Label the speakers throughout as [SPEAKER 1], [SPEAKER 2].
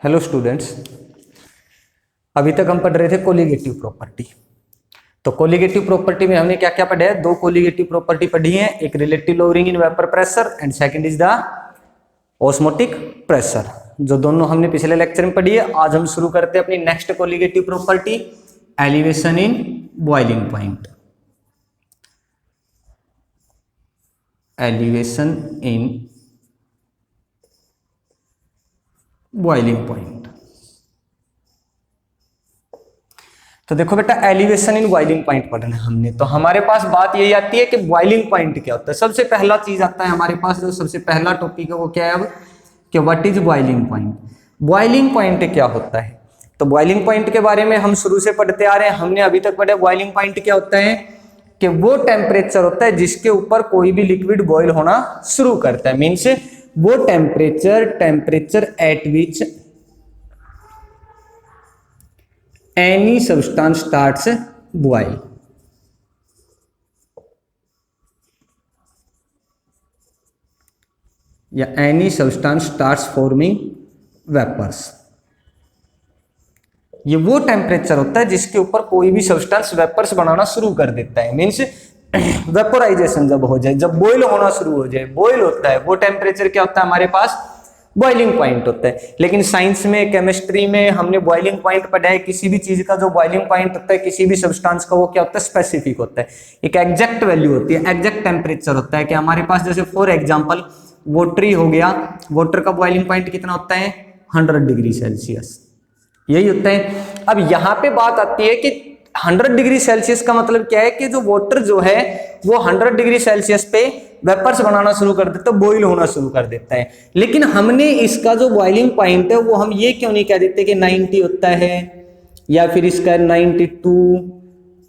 [SPEAKER 1] Hello students, अभी तक हम पढ़ रहे थे कोलिगेटिव प्रॉपर्टी। तो कोलिगेटिव प्रॉपर्टी में हमने क्या क्या पढ़ा है? दो कोलिगेटिव प्रॉपर्टी पढ़ी है, एक relative lowering in vapour pressure and second is the osmotic pressure, जो दोनों हमने पिछले लेक्चर में पढ़ी है। आज हम शुरू करते हैं अपनी next colligative property, elevation in boiling point. Elevation in boiling point. तो देखो बेटा, एलिवेशन इन बॉइलिंग पॉइंट पढ़ना है हमने। तो हमारे पास बात यही आती है कि बॉइलिंग पॉइंट क्या होता है। सबसे पहला चीज आता है हमारे पास, जो सबसे पहला टॉपिक है वो क्या है अब, कि what is boiling point. Boiling point क्या होता है? तो बॉइलिंग पॉइंट के बारे में हम शुरू से पढ़ते आ रहे हैं। हमने अभी तक पढ़ा बॉइलिंग पॉइंट क्या होता है, कि वो टेम्परेचर होता है जिसके ऊपर कोई भी लिक्विड बॉइल होना शुरू करता है। मीन्स वो temperature at which any substance starts boil. या any substance starts forming vapours. ये वो टेम्परेचर होता है जिसके ऊपर कोई भी सब्सटेंस वेपर्स बनाना शुरू कर देता है। मीन्स वेपोराइजेशन जब हो जाए, जब बॉयल होना शुरू हो जाए, बॉयल होता है, वो टेम्परेचर क्या होता है हमारे पास, बॉइलिंग पॉइंट होता है। लेकिन साइंस में, केमिस्ट्री में हमने बॉइलिंग पॉइंट पढ़ा है। किसी भी चीज का जो बॉइलिंग पॉइंट होता है, किसी भी सब्सटेंस का, वो क्या होता है, स्पेसिफिक होता है। एक एग्जैक्ट वैल्यू होती है, एग्जैक्ट टेम्परेचर होता है। कि हमारे पास जैसे फॉर एग्जांपल वाटर ही हो गया, वाटर का बॉइलिंग पॉइंट कितना होता है, 100 डिग्री सेल्सियस, यही होता है। अब यहाँ पे बात आती है कि 100 डिग्री सेल्सियस का मतलब क्या है, कि जो वाटर जो है वो 100 डिग्री सेल्सियस पे वेपर्स बनाना शुरू कर देता है, बॉईल होना शुरू कर देता है। लेकिन हमने इसका जो बॉइलिंग पॉइंट है वो हम ये क्यों नहीं कह देते कि 90 होता है, या फिर इसका 92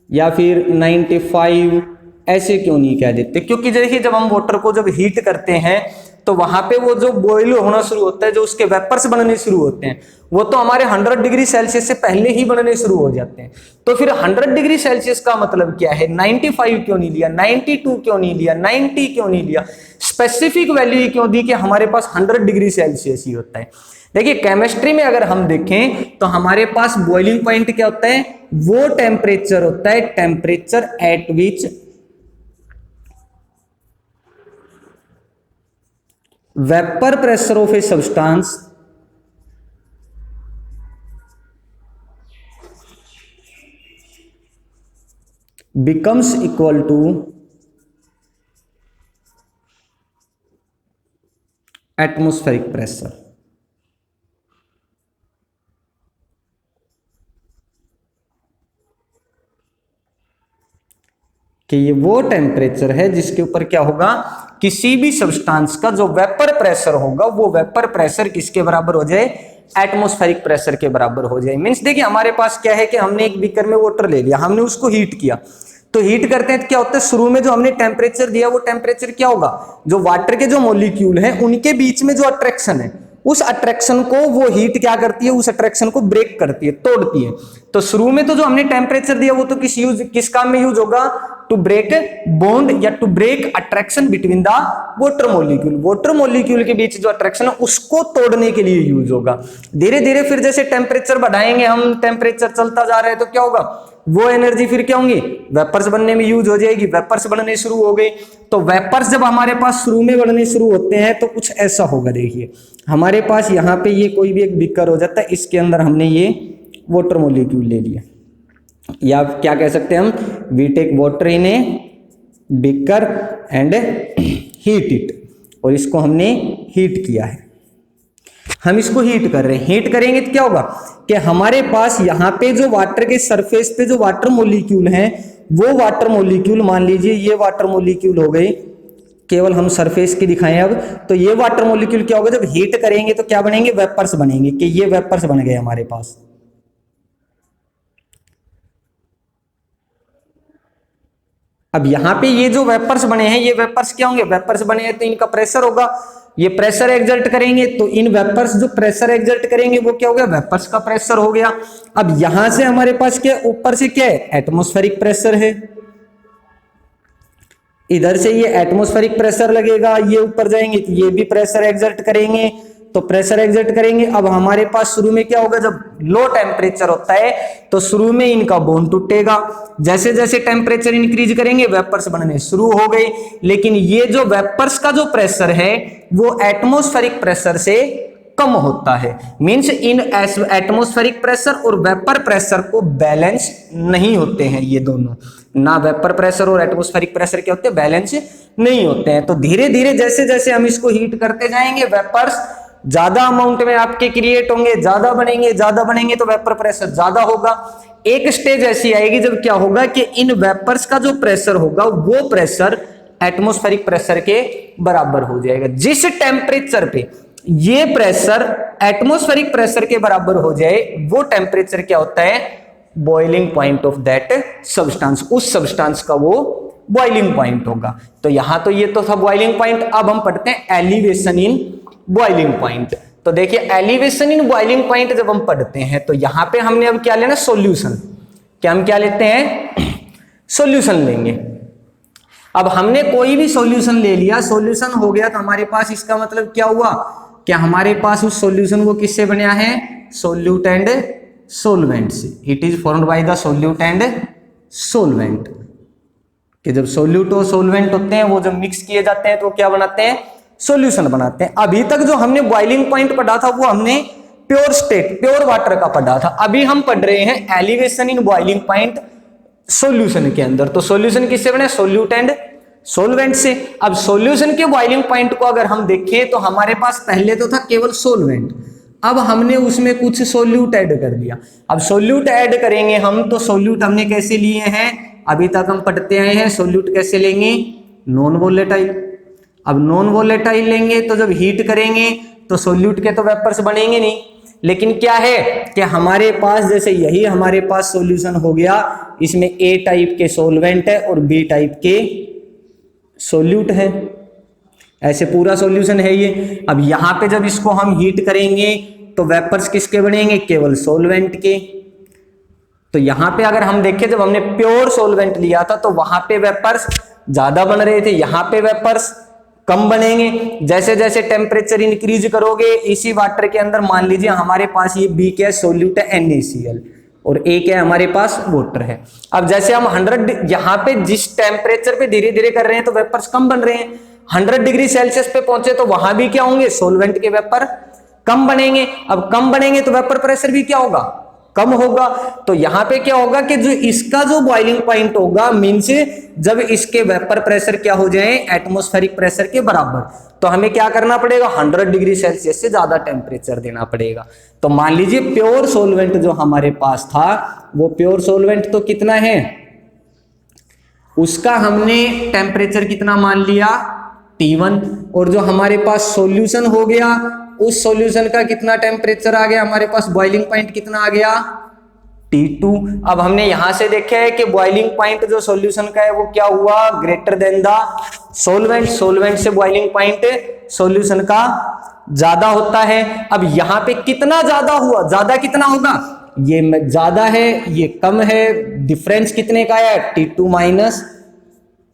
[SPEAKER 1] या फिर 95, ऐसे क्यों नहीं कह देते? क्योंकि देखिए, जब हम वाटर को जब हीट करते हैं तो वहां पे वो जो बॉईल होना शुरू होता है, जो उसके वेपर्स बनने शुरू होते हैं, वो तो हमारे 100 डिग्री सेल्सियस से पहले ही बनने शुरू हो जाते हैं। तो फिर 100 डिग्री सेल्सियस का मतलब क्या है? 95 क्यों नहीं लिया, 92 क्यों नहीं लिया, 90 क्यों नहीं लिया? स्पेसिफिक वैल्यू क्यों दी कि हमारे पास 100 डिग्री सेल्सियस ही होता है? देखिए, केमिस्ट्री में अगर हम देखें तो हमारे पास बॉइलिंग पॉइंट क्या होता है, वो टेम्परेचर होता है, temperature at which vapor pressure of a substance becomes equal to atmospheric pressure। कि ये वो टेम्परेचर है जिसके ऊपर क्या होगा, किसी भी सब्सटेंस का जो वेपर प्रेशर होगा, वो वेपर प्रेशर किसके बराबर हो जाए, एटमॉस्फेरिक प्रेशर के बराबर हो जाए। मींस देखिए, हमारे पास क्या है कि हमने एक बीकर में वाटर ले लिया, हमने उसको हीट किया। तो हीट करते हैं तो क्या होता है, शुरू में जो हमने टेम्परेचर दिया, वो टेम्परेचर क्या होगा, जो वाटर के जो मॉलिक्यूल हैं उनके बीच में जो अट्रैक्शन है, उस अट्रैक्शन को वो हीट क्या करती है, उस अट्रैक्शन को ब्रेक करती है, तोड़ती है। तो शुरू में तो जो हमने टेम्परेचर दिया वो तो किस काम में यूज होगा, टू ब्रेक बॉन्ड या to break attraction between the water molecule. Water molecule के बीच जो अट्रैक्शन है उसको तोड़ने के लिए यूज होगा। धीरे धीरे फिर जैसे टेम्परेचर बढ़ाएंगे हम, टेम्परेचर चलता जा रहा है, तो क्या होगा, वो एनर्जी फिर क्या होंगी, वेपर्स बनने में यूज हो जाएगी। वेपर्स बनने शुरू हो गई, तो वेपर्स जब हमारे पास शुरू में बनने शुरू होते हैं तो कुछ ऐसा होगा। देखिए, हमारे पास यहाँ पे ये कोई भी एक बीकर हो जाता है, इसके अंदर हमने ये वाटर मॉलिक्यूल ले लिया, या क्या कह सकते हैं हम, we take water in a beaker and heat it. और इसको हमने हीट किया है, हम इसको हीट कर रहे हैं। हीट करेंगे तो क्या होगा, कि हमारे पास यहाँ पे जो वाटर के सरफेस पे जो वाटर मॉलिक्यूल हैं, वो वाटर मॉलिक्यूल, मान लीजिए ये वाटर मॉलिक्यूल हो गई, केवल हम सरफेस की दिखाएं अब, तो ये वाटर मॉलिक्यूल क्या होगा, जब हीट करेंगे तो क्या बनेंगे, वेपर्स बनेंगे। कि ये वेपर्स बन गए हमारे पास। अब यहाँ पे ये जो वेपर्स बने हैं, ये वेपर्स क्या होंगे, वेपर्स बने हैं तो इनका प्रेशर होगा, ये प्रेशर एक्सर्ट करेंगे, तो इन वेपर्स जो प्रेशर एक्सर्ट करेंगे वो क्या हो गया, वेपर्स का प्रेशर हो गया। अब यहां से हमारे पास क्या, ऊपर से क्या है, एटमॉस्फेरिक प्रेशर है, इधर से ये एटमॉस्फेरिक प्रेशर लगेगा, ये ऊपर जाएंगे तो ये भी प्रेशर एक्सर्ट करेंगे, तो प्रेशर एग्जर्ट करेंगे। अब हमारे पास शुरू में क्या होगा, जब लो टेम्परेचर होता है तो शुरू में इनका बॉन्ड टूटेगा, जैसे जैसे टेम्परेचर इंक्रीज करेंगे वेपर्स बनने शुरू हो गई। लेकिन ये जो वेपर्स का जो प्रेशर है वो एटमॉस्फेरिक प्रेशर से कम होता है, मींस इन एटमॉस्फेरिक प्रेशर और वेपर प्रेशर को बैलेंस नहीं होते हैं ये दोनों, ना वेपर प्रेशर और एटमॉस्फेरिक प्रेशर क्या होते हैं, बैलेंस नहीं होते हैं। तो धीरे धीरे जैसे जैसे हम इसको हीट करते जाएंगे वेपर्स ज्यादा अमाउंट में आपके क्रिएट होंगे, ज्यादा बनेंगे तो वेपर प्रेशर ज्यादा होगा। एक स्टेज ऐसी आएगी जब क्या होगा कि इन वेपर्स का जो प्रेशर होगा वो प्रेशर एटमॉस्फेरिक प्रेशर के बराबर हो जाएगा। जिस टेम्परेचर पे ये प्रेशर एटमॉस्फेरिक प्रेशर के बराबर हो जाए वो टेम्परेचर क्या होता है, boiling point of that substance, उस सब्सटेंस का वो बॉइलिंग पॉइंट होगा। तो यहां तो ये तो था बॉइलिंग पॉइंट। अब हम पढ़ते हैं एलिवेशन इन बॉइलिंग पॉइंट। तो देखिए एलिवेशन इन बॉइलिंग पॉइंट जब हम पढ़ते हैं तो यहां पे हमने अब क्या लेना, सॉल्यूशन। क्या हम क्या लेते हैं, सॉल्यूशन लेंगे। अब हमने कोई भी सॉल्यूशन ले लिया, सॉल्यूशन हो गया तो हमारे पास इसका मतलब क्या हुआ, क्या हमारे पास उस सॉल्यूशन को किससे बनाया है, सोल्यूट एंड सोलवेंट से। It is formed by the solute and solvent. कि जब सोल्यूट और सोलवेंट होते हैं वो जब मिक्स किए जाते हैं तो क्या बनाते हैं, सॉल्यूशन बनाते हैं। अभी तक जो हमने बॉइलिंग पॉइंट पढ़ा था वो हमने प्योर स्टेट, प्योर वाटर का पढ़ा था। अभी हम पढ़ रहे हैं elevation in boiling point solution के अंदर। तो सॉल्यूशन किससे बने, सोल्यूट एंड सोलवेंट से। अब सॉल्यूशन के बॉइलिंग पॉइंट को अगर हम देखें तो हमारे पास पहले तो था केवल सोलवेंट, अब हमने उसमें कुछ सोल्यूट ऐड कर दिया। अब सोल्यूट ऐड करेंगे हम, तो सोल्यूट हमने कैसे लिए हैं, अभी तक हम पढ़ते आए हैं सोल्यूट कैसे लेंगे, नॉन वोलेटाइल। अब नॉन वोलेटाइल लेंगे तो जब हीट करेंगे तो सोल्यूट के तो वेपर्स बनेंगे नहीं, लेकिन क्या है कि हमारे पास जैसे यही हमारे पास सॉल्यूशन हो गया, इसमें ए टाइप के सॉल्वेंट है और बी टाइप के सोल्यूट है, ऐसे पूरा सॉल्यूशन है ये। अब यहां पे जब इसको हम हीट करेंगे तो वेपर्स किसके बनेंगे, केवल सॉल्वेंट के। तो यहां पे अगर हम देखें जब हमने प्योर सॉल्वेंट लिया था तो वहां पे वेपर्स ज्यादा बन रहे थे, यहां पे वेपर्स कम बनेंगे। जैसे जैसे टेम्परेचर इंक्रीज करोगे इसी वाटर के अंदर, मान लीजिए हमारे पास ये बी क्या है, सोल्यूट है NaCl, और ए क्या है हमारे पास, वाटर है। अब जैसे हम 100 यहाँ पे जिस टेम्परेचर पे धीरे धीरे कर रहे हैं तो वेपर्स कम बन रहे हैं, 100 डिग्री सेल्सियस पे पहुंचे तो वहां भी क्या होंगे, सोलवेंट के वेपर कम बनेंगे। अब कम बनेंगे तो वेपर प्रेशर भी क्या होगा, कम होगा। तो यहां पे क्या होगा कि जो इसका जो बॉइलिंग पॉइंट होगा, मींस जब इसके वेपर प्रेशर क्या हो जाए, एटमॉस्फेरिक प्रेशर के बराबर, तो हमें क्या करना पड़ेगा, 100 डिग्री सेल्सियस से ज्यादा टेम्परेचर देना पड़ेगा। तो मान लीजिए प्योर सोलवेंट जो हमारे पास था, वो प्योर सोलवेंट तो कितना है, उसका हमने टेम्परेचर कितना मान लिया, T1, और जो हमारे पास सॉल्यूशन हो गया उस सॉल्यूशन का कितना टेम्परेचर आ गया हमारे पास, बॉइलिंग पॉइंट कितना आ गया, T2। अब हमने यहां से देखा है कि बॉइलिंग पॉइंट जो सॉल्यूशन का है वो क्या हुआ, greater than the solvent. Solvent से बॉइलिंग पॉइंट सॉल्यूशन का ज्यादा होता है। अब यहां पे कितना ज्यादा हुआ, ज्यादा कितना होगा, ये ज्यादा है ये कम है, डिफरेंस कितने का है, T2 माइनस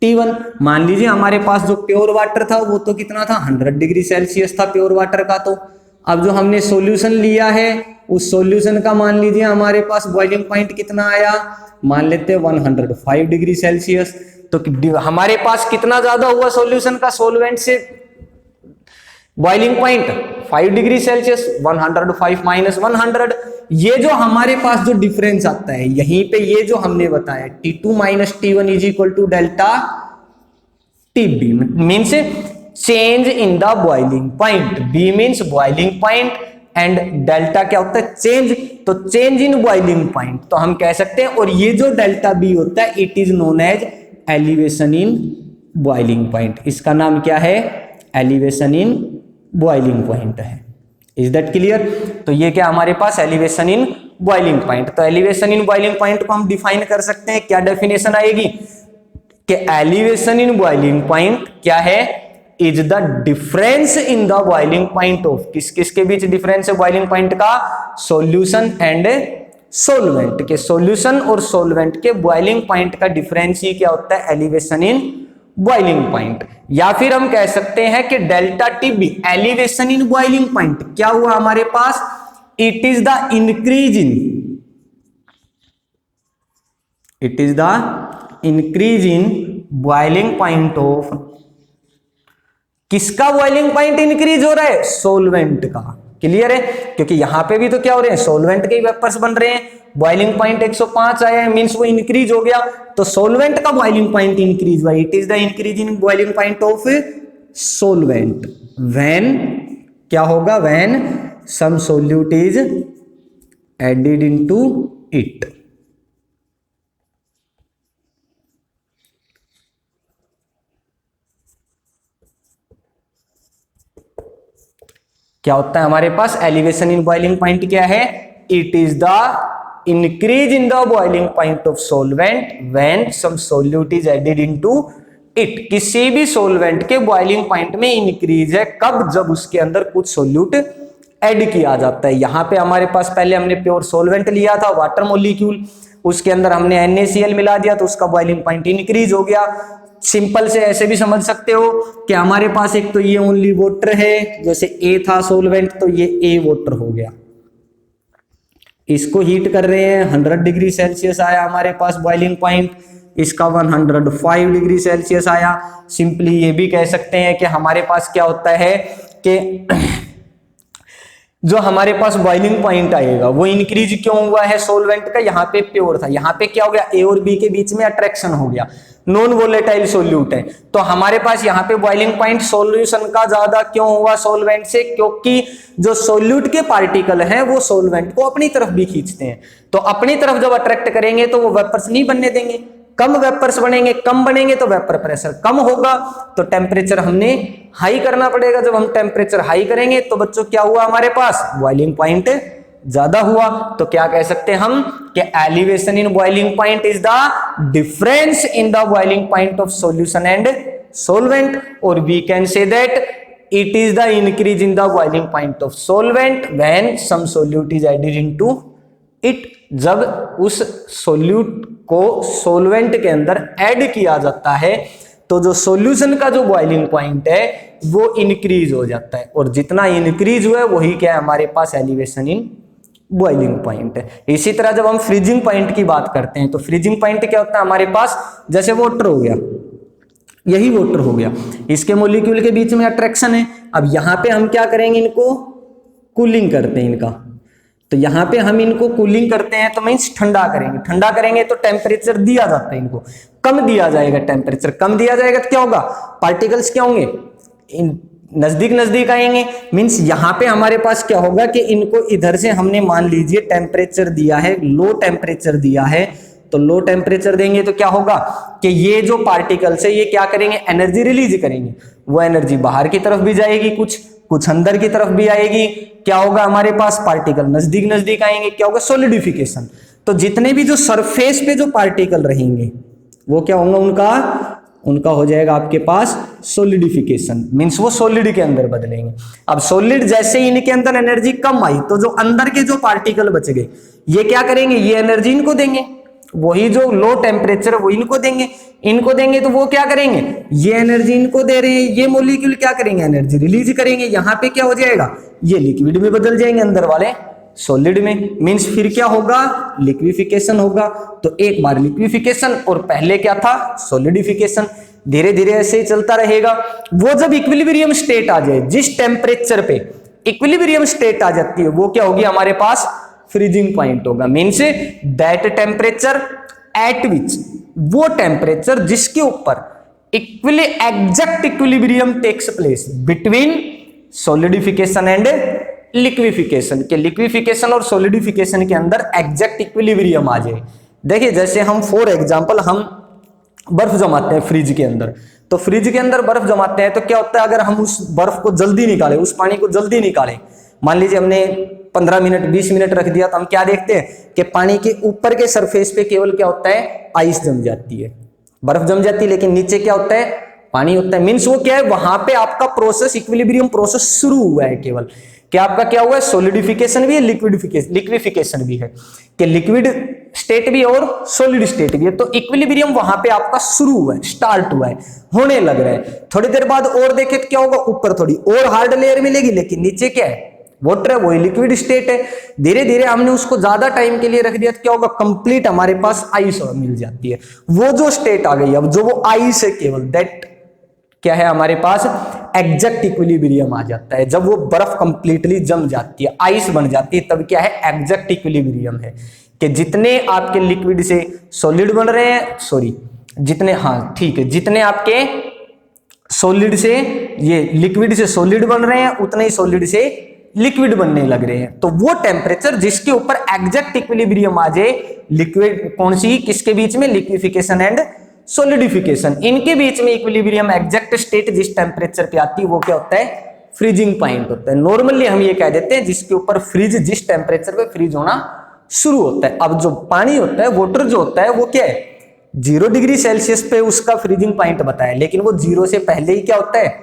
[SPEAKER 1] T1। मान लीजिए हमारे पास जो प्योर वाटर था वो तो कितना था, 100 डिग्री सेल्सियस था प्योर वाटर का। तो अब जो हमने सॉल्यूशन लिया है उस सॉल्यूशन का मान लीजिए हमारे पास बॉइलिंग पॉइंट कितना आया, मान लेते हैं 105 डिग्री सेल्सियस। तो हमारे पास कितना ज्यादा हुआ सॉल्यूशन का सॉल्वेंट से boiling point, 5 degree Celsius, 105 minus 100। ये जो हमारे पास जो डिफरेंस आता है यहीं पे, ये जो हमने बताया T2 minus T1 is equal to delta TB, means change in the boiling point. B means boiling point and delta क्या होता है, चेंज। तो चेंज इन बॉइलिंग पॉइंट तो हम कह सकते हैं, और ये जो डेल्टा B होता है it is known as elevation in boiling point. इसका नाम क्या है, एलिवेशन इन बॉइलिंग पॉइंट है। Is that clear. तो ये क्या हमारे पास एलिवेशन इन बॉइलिंग पॉइंट। तो एलिवेशन इन बॉइलिंग पॉइंट को हम डिफाइन कर सकते हैं, क्या डेफिनेशन आएगी कि एलिवेशन इन बॉइलिंग पॉइंट क्या है, is the difference in the boiling point of, किस किस के बीच डिफरेंस है बॉइलिंग पॉइंट का, सॉल्यूशन एंड सोलवेंट के। सॉल्यूशन और सोलवेंट के बॉइलिंग पॉइंट का डिफरेंस ही क्या होता है, एलिवेशन इन बॉइलिंग पॉइंट। या फिर हम कह सकते हैं कि delta T B elevation in boiling point क्या हुआ हमारे पास, it is the increase in boiling point of, किसका बॉइलिंग पॉइंट इंक्रीज हो रहा है, सोलवेंट का। क्लियर है, क्योंकि यहां पे भी तो क्या हो रहे हैं, सोलवेंट के वेपर्स बन रहे हैं, बॉइलिंग पॉइंट 105 आया है, मींस वो इंक्रीज हो गया, तो सोलवेंट का बॉइलिंग पॉइंट इंक्रीज हुआ, it is the increase in boiling point of solvent when क्या होगा, when some solute is added into it. क्या होता है हमारे पास, एलिवेशन इन बॉइलिंग पॉइंट क्या है, it is the increase in the boiling point of solvent when some solute is added into it. किसी भी सोलवेंट के बॉइलिंग पॉइंट में इंक्रीज है कब, जब उसके अंदर कुछ सोल्यूट ऐड किया जाता है। यहां पे हमारे पास पहले हमने प्योर सोलवेंट लिया था, वाटर मॉलिक्यूल, उसके अंदर हमने NaCl मिला दिया तो उसका बॉइलिंग पॉइंट इंक्रीज हो गया। सिंपल से ऐसे भी समझ सकते हो कि हमारे पास एक तो ये ओनली वाटर है, जैसे A था सोलवेंट तो ये A वाटर हो गया, इसको हीट कर रहे हैं, 100 डिग्री सेल्सियस आया हमारे पास बॉइलिंग पॉइंट, इसका 105 डिग्री सेल्सियस आया। सिंपली ये भी कह सकते हैं कि हमारे पास क्या होता है कि जो हमारे पास बॉइलिंग पॉइंट आएगा वो इंक्रीज क्यों हुआ है सोलवेंट का, यहाँ पे प्योर था, यहाँ पे क्या हो गया, A और B के बीच में अट्रैक्शन हो गया, नॉन वोलेटाइल सोल्यूट है, तो हमारे पास यहाँ पे बॉइलिंग पॉइंट सॉल्यूशन का ज्यादा क्यों हुआ सोलवेंट से, क्योंकि जो सोल्यूट के पार्टिकल हैं वो सोलवेंट को अपनी तरफ भी खींचते हैं, तो अपनी तरफ जब अट्रैक्ट करेंगे तो वो वेपर्स नहीं बनने देंगे, कम वेपर्स बनेंगे, कम बनेंगे तो वेपर प्रेशर कम होगा, तो टेम्परेचर हमने हाई करना पड़ेगा। जब हम टेम्परेचर हाई करेंगे तो बच्चों क्या हुआ हमारे पास, बॉइलिंग पॉइंट ज्यादा हुआ, तो क्या कह सकते हैं हम कि elevation in boiling point is the difference in the boiling point of solution and solvent, और we can say that it is the increase in the boiling point of solvent when some solute is added into it, जब उस solute को solvent के अंदर add किया जाता है तो जो सॉल्यूशन का जो बॉइलिंग पॉइंट है वो इंक्रीज हो जाता है, और जितना इंक्रीज हुआ है वही क्या है हमारे पास एलिवेशन इन बॉइलिंग पॉइंट है। इसी तरह जब हम फ्रीजिंग पॉइंट की बात करते हैं तो फ्रीजिंग पॉइंट क्या होता है हमारे पास, जैसे वाटर हो गया, यही वाटर हो गया, इसके मॉलिक्यूल के बीच में अट्रैक्शन है, अब यहां पे हम क्या करेंगे, इनको कूलिंग करते हैं इनका, तो यहां पे हम इनको कूलिंग करते हैं तो मींस ठंडा करेंगे, ठंडा करेंगे तो टेम्परेचर दिया जाता है, इनको कम दिया जाएगा, टेम्परेचर कम दिया जाएगा तो क्या होगा, पार्टिकल्स क्या होंगे, नजदीक नजदीक आएंगे, मींस यहां पे हमारे पास क्या होगा कि इनको इधर से हमने मान लीजिए टेम्परेचर दिया है, लो टेम्परेचर दिया है, तो लो टेम्परेचर देंगे तो क्या होगा कि ये जो पार्टिकल्स है ये क्या करेंगे, एनर्जी रिलीज करेंगे, वो एनर्जी बाहर की तरफ भी जाएगी, कुछ अंदर की तरफ भी आएगी, क्या होगा हमारे पास पार्टिकल नजदीक नजदीक आएंगे, क्या होगा, सॉलिडिफिकेशन। तो जितने भी जो सरफेस पे जो पार्टिकल रहेंगे वो क्या होगा, उनका हो जाएगा आपके पास सॉलिडिफिकेशन, मींस वो सॉलिड के अंदर बदलेंगे। अब सॉलिड जैसे ही इनके अंदर एनर्जी कम आई तो जो अंदर के जो पार्टिकल बच गए ये क्या करेंगे, ये एनर्जी इनको देंगे, वही जो लो टेम्परेचर वो इनको देंगे तो वो क्या करेंगे, ये एनर्जी इनको दे रहे हैं, ये मॉलिक्यूल क्या करेंगे, एनर्जी रिलीज करेंगे, यहां पे क्या हो जाएगा, ये लिक्विड में बदल जाएंगे, अंदर वाले सॉलिड में, मींस फिर क्या होगा, लिक्विफिकेशन होगा। तो एक बार लिक्विफिकेशन और पहले क्या था, सॉलिडिफिकेशन, धीरे धीरे ऐसे ही चलता रहेगा। वो जब इक्विलिब्रियम स्टेट आ जाए, जिस टेम्परेचर पे इक्विलिब्रियम स्टेट आ जाती है वो क्या होगी हमारे पास, फ्रीजिंग पॉइंट होगा, means that temperature at which, वो टेम्परेचर जिसके ऊपर exact equilibrium takes place between solidification and liquefaction, के लिक्विफिकेशन और सॉलिडिफिकेशन के अंदर एग्जैक्ट इक्विलिब्रियम आ जाए। देखिए जैसे हम फॉर एग्जांपल हम बर्फ जमाते हैं फ्रिज के अंदर, तो फ्रिज के अंदर बर्फ जमाते हैं तो क्या होता है, अगर हम उस बर्फ को जल्दी निकालें, उस पानी को जल्दी निकालें, मान लीजिए हमने 15 मिनट 20 मिनट रख दिया, तो हम क्या देखते हैं कि पानी के ऊपर के सरफेस पे केवल क्या होता है, आइस जम जाती है, बर्फ जम जाती है, लेकिन नीचे क्या होता है, पानी होता है। मींस वो क्या है, वहां पे आपका प्रोसेस, इक्विलिब्रियम प्रोसेस शुरू हुआ है केवल, कि आपका क्या हुआ है, सॉलिडिफिकेशन भी है, लिक्विफिकेशन भी है, कि लिक्विड स्टेट भी और सॉलिड स्टेट भी है। तो इक्विलिब्रियम वहां पे आपका शुरू हुआ है, स्टार्ट हुआ है, होने लग रहा है। थोड़ी देर बाद और देखे तो क्या होगा, ऊपर थोड़ी और हार्ड लेयर मिलेगी, लेकिन नीचे क्या है, वाटर है, वही लिक्विड स्टेट है। धीरे धीरे हमने उसको ज्यादा टाइम के लिए रख दिया तो क्या होगा, कंप्लीट हमारे पास आइस मिल जाती है। वो जो स्टेट आ गई, अब जो वो आइस है केवल, दैट क्या है हमारे पास, एग्जैक्ट इक्विलिब्रियम आ जाता है। जब वो बर्फ कंप्लीटली जम जाती है, आइस बन जाती है, तब क्या है, एग्जैक्ट इक्विलिब्रियम है कि जितने आपके लिक्विड से सॉलिड बन रहे हैं, सॉरी जितने, हाँ ठीक है, जितने आपके सॉलिड से ये लिक्विड से सॉलिड बन रहे हैं, उतने ही सॉलिड से लिक्विड बनने लग रहे हैं। तो वो टेम्परेचर जिसके ऊपर एग्जैक्ट इक्विलिब्रियम आ जाए, लिक्विड कौन सी, किसके बीच में, लिक्विफिकेशन एंड सॉलिडिफिकेशन, इनके बीच में इक्विलिब्रियम एग्जैक्ट स्टेट जिस टेम्परेचर पे आती है, वो क्या होता है, फ्रीजिंग पॉइंट होता है। नॉर्मली हम ये कह देते हैं जिसके ऊपर फ्रीज, जिस टेम्परेचर पे फ्रीज होना शुरू होता है। अब जो पानी होता है, वाटर जो होता है, वो क्या है, 0 डिग्री सेल्सियस पे उसका फ्रीजिंग पॉइंट बताया, लेकिन वो 0 से पहले ही क्या होता है,